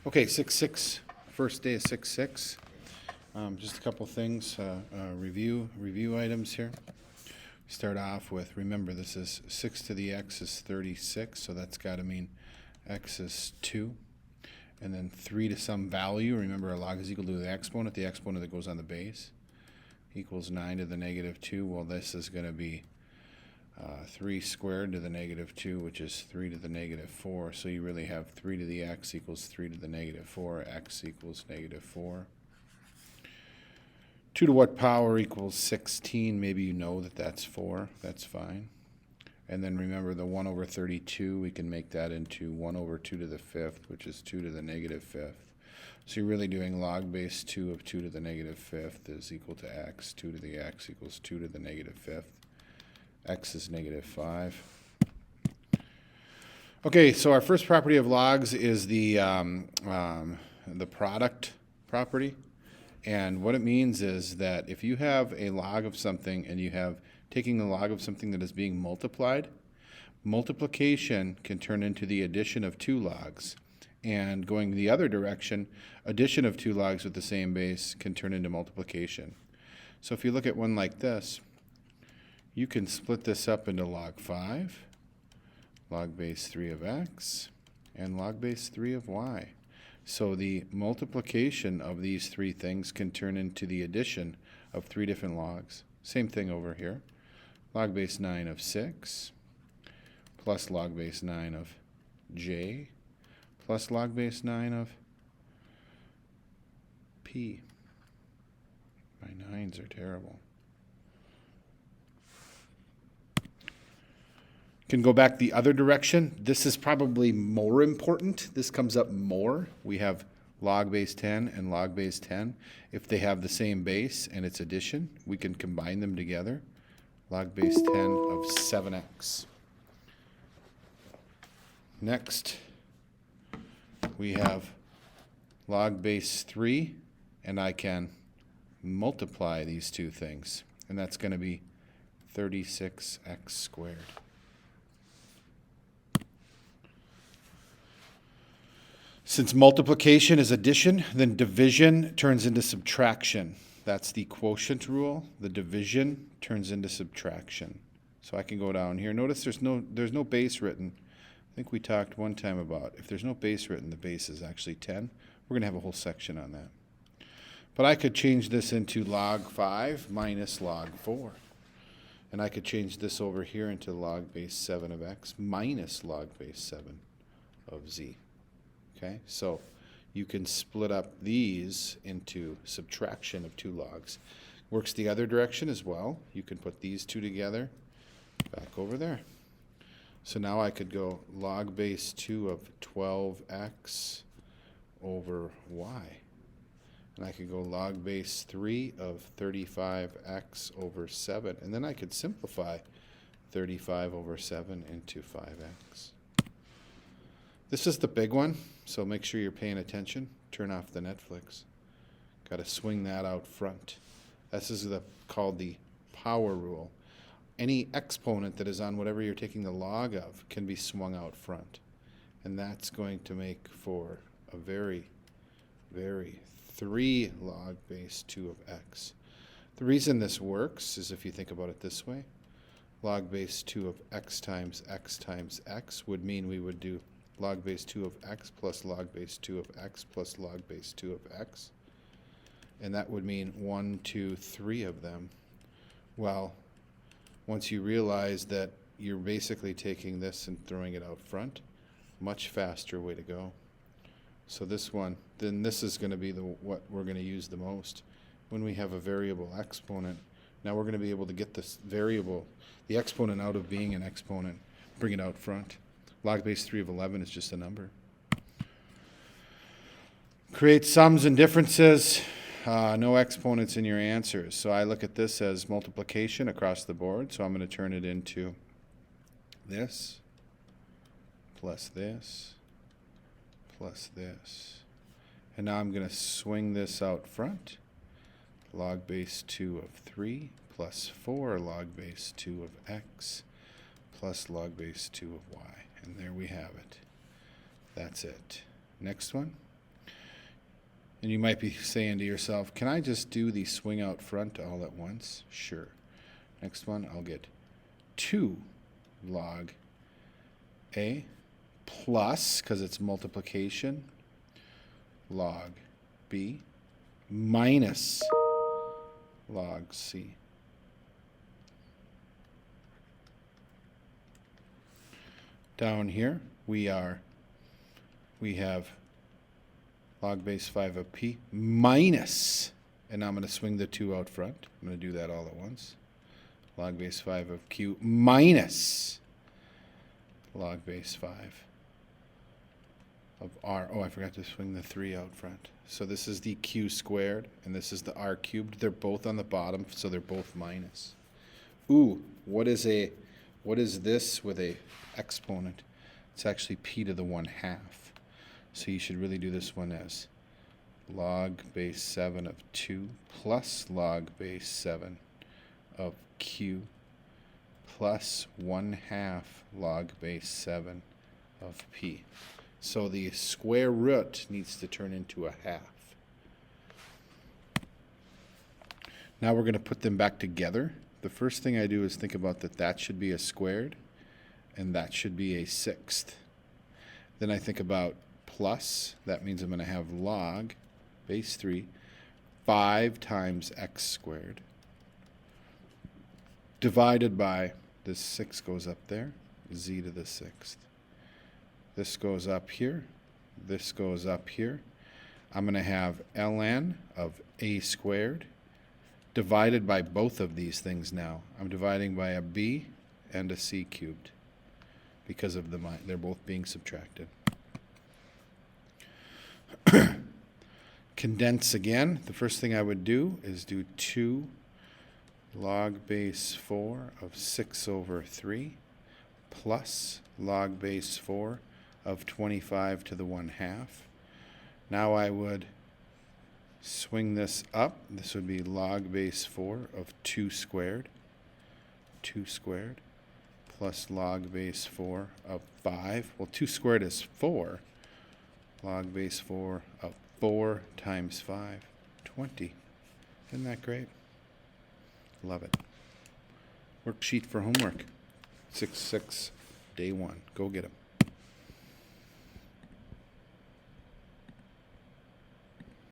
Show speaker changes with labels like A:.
A: Okay, 6-6, first day of 6-6. Just a couple things, review items here. Start off with, remember this is 6 to the x is 36, so that's got to mean x is 2. And then 3 to some value, remember a log is equal to the exponent that goes on the base, equals 9 to the negative 2. Well, this is going to be 3 squared to the negative 2, which is 3 to the negative 4. So you really have 3 to the x equals 3 to the negative 4. X equals negative 4. 2 to what power equals 16? Maybe you know that that's 4. That's fine. And then remember the 1 over 32, we can make that into 1 over 2 to the 5th, which is 2 to the negative 5th. So you're really doing log base 2 of 2 to the negative 5th is equal to x. 2 to the x equals 2 to the negative 5th. X is negative 5. Okay, so our first property of logs is the product property. And what it means is that if you have a log of something and you have taking the log of something that is being multiplied, multiplication can turn into the addition of 2 logs. And going the other direction, addition of 2 logs with the same base can turn into multiplication. So if you look at one like this, you can split this up into log 5, log base 3 of x, and log base 3 of y. So the multiplication of these 3 things can turn into the addition of 3 different logs. Same thing over here. Log base 9 of 6 plus log base 9 of j plus log base 9 of p. My 9s are terrible. Can go back the other direction. This is probably more important. This comes up more. We have log base 10 and log base 10. If they have the same base and it's addition, we can combine them together. Log base 10 of 7x. Next, we have log base 3, and I can multiply these 2 things, and that's going to be 36x squared. Since multiplication is addition, then division turns into subtraction. That's the quotient rule. The division turns into subtraction. So I can go down here. Notice there's no base written. I think we talked one time about if there's no base written, the base is actually 10. We're going to have a whole section on that. But I could change this into log 5 minus log 4. And I could change this over here into log base 7 of x minus log base 7 of z. Okay, so you can split up these into subtraction of 2 logs. Works the other direction as well. You can put these 2 together back over there. So now I could go log base 2 of 12x over y. And I could go log base 3 of 35x over 7. And then I could simplify 35 over 7 into 5x. This is the big one, so make sure you're paying attention. Turn off the Netflix. Got to swing that out front. This is called the power rule. Any exponent that is on whatever you're taking the log of can be swung out front. And that's going to make for a very 3 log base 2 of x. The reason this works is if you think about it this way. Log base 2 of x times x would mean we would do log base 2 of x plus log base 2 of x plus log base 2 of x. And that would mean 1, 2, 3 of them. Well, once you realize that you're basically taking this and throwing it out front, much faster way to go. So this one, then this is going to be what we're going to use the most. When we have a variable exponent, now we're going to be able to get this variable, the exponent out of being an exponent, bring it out front. Log base 3 of 11 is just a number. Create sums and differences. No exponents in your answers. So I look at this as multiplication across the board. So I'm going to turn it into this plus this plus this. And now I'm going to swing this out front. Log base 2 of 3 plus 4 log base 2 of x plus log base 2 of y. And there we have it. That's it. Next one. And you might be saying to yourself, can I just do the swing out front all at once? Sure. Next one, I'll get 2 log A plus, because it's multiplication, log B minus log C. Down here, we have log base 5 of P minus, and now I'm going to swing the 2 out front. I'm going to do that all at once. Log base 5 of Q minus log base 5 of R. Oh, I forgot to swing the 3 out front. So this is the Q squared, and this is the R cubed. They're both on the bottom, so they're both minus. Ooh, what is this with a exponent? It's actually P to the 1/2. So you should really do this one as log base 7 of 2 plus log base 7 of Q plus 1/2 log base 7 of P. So the square root needs to turn into a half. Now we're going to put them back together. The first thing I do is think about that should be a squared and that should be a sixth. Then I think about plus, that means I'm going to have log base 3 5 times x squared divided by, this 6 goes up there, z to the 6th. This goes up here, this goes up here. I'm going to have ln of a squared divided by both of these things now. I'm dividing by a b and a c cubed because of they're both being subtracted. Condense again. The first thing I would do is do 2 log base 4 of 6 over 3 plus log base 4 of 25 to the 1/2. Now I would swing this up. This would be log base 4 of 2 squared plus log base 4 of 5. Well, 2 squared is 4. Log base 4 of 4 times 5, 20. Isn't that great? Love it. Worksheet for homework. 6-6, day 1. Go get 'em.